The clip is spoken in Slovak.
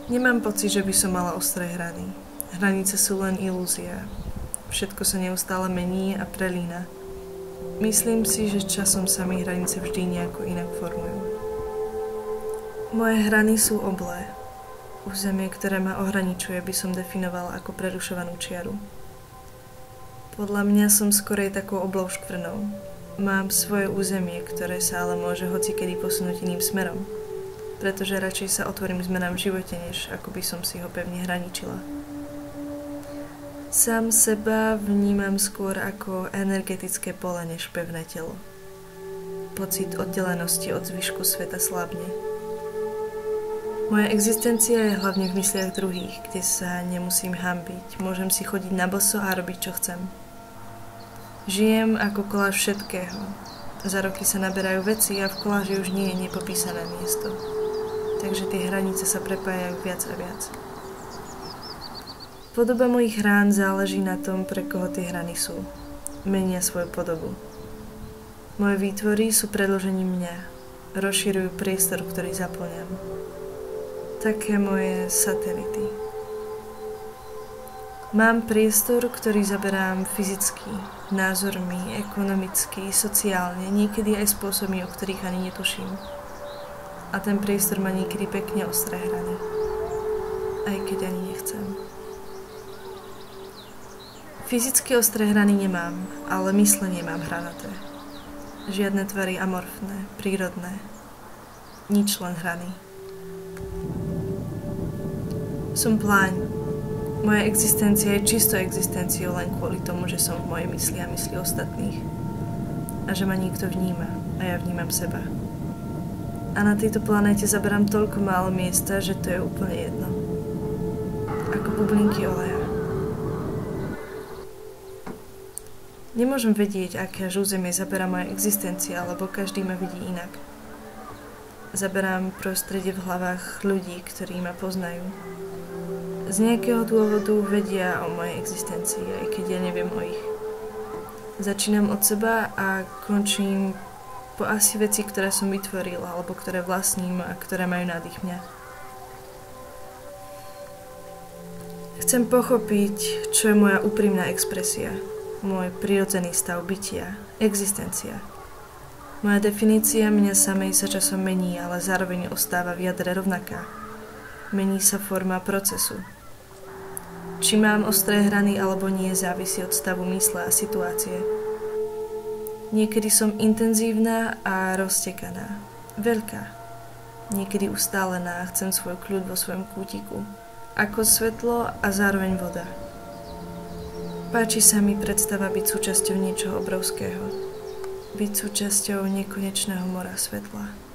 Nemám pocit, že by som mala ostré hrany. Hranice sú len ilúzia. Všetko sa neustále mení a prelína. Myslím si, že časom sa mi hranice vždy nejako inak formujú. Moje hrany sú oblé. Územie, ktoré ma ohraničuje, by som definovala ako prerušovanú čiaru. Podľa mňa som skorej takou oblou škvrnou. Mám svoje územie, ktoré sa ale môže hocikedy posunúť iným smerom, pretože radšej sa otvorím zmenám v živote, než ako by som si ho pevne hraničila. Sám seba vnímam skôr ako energetické pole, než pevné telo. Pocit oddelenosti od zvyšku sveta slabne. Moja existencia je hlavne v mysliach druhých, kde sa nemusím hanbiť, môžem si chodiť na boso a robiť, čo chcem. Žijem ako koláž všetkého. Za roky sa naberajú veci a v koláži už nie je nepopísané miesto. Takže tie hranice sa prepájajú viac a viac. Podoba mojich hrán záleží na tom, pre koho tie hrany sú. Menia svoju podobu. Moje výtvory sú predĺžením mňa. Rozširujú priestor, ktorý zaplňam. Také moje satelity. Mám priestor, ktorý zaberám fyzicky, názormi, ekonomicky, sociálne, niekedy aj spôsobmi, o ktorých ani netuším. A ten priestor má niekedy pekne ostré hrany. Aj keď ani nechcem. Fyzicky ostré hrany nemám, ale myslenie mám hranaté. Žiadne tvary amorfné, prírodné. Nič, len hrany. Som pláň. Moja existencia je čisto existenciou len kvôli tomu, že som v mojej mysli a mysli ostatných. A že ma niekto vníma a ja vnímam seba. A na tejto planéte zaberám toľko málo miesta, že to je úplne jedno. Ako bublinky oleja. Nemôžem vedieť, aké až územie zaberá moja existencia, lebo každý ma vidí inak. Zaberám prostredie v hlavách ľudí, ktorí ma poznajú. Z nejakého dôvodu vedia o mojej existencii, aj keď ja neviem o ich. Začínam od seba a končím po asi veci, ktoré som vytvorila, alebo ktoré vlastním a ktoré majú nádych mňa. Chcem pochopiť, čo je moja úprimná expresia, môj prirodzený stav bytia, existencia. Moja definícia mňa samej sa časom mení, ale zároveň ostáva v jadre rovnaká. Mení sa forma procesu. Či mám ostré hrany alebo nie, závisí od stavu mysle a situácie. Niekedy som intenzívna a roztekaná. Veľká. Niekedy ustálená a chcem svoj kľud vo svojom kútiku. Ako svetlo a zároveň voda. Páči sa mi predstava byť súčasťou niečoho obrovského. Byť súčasťou nekonečného mora svetla.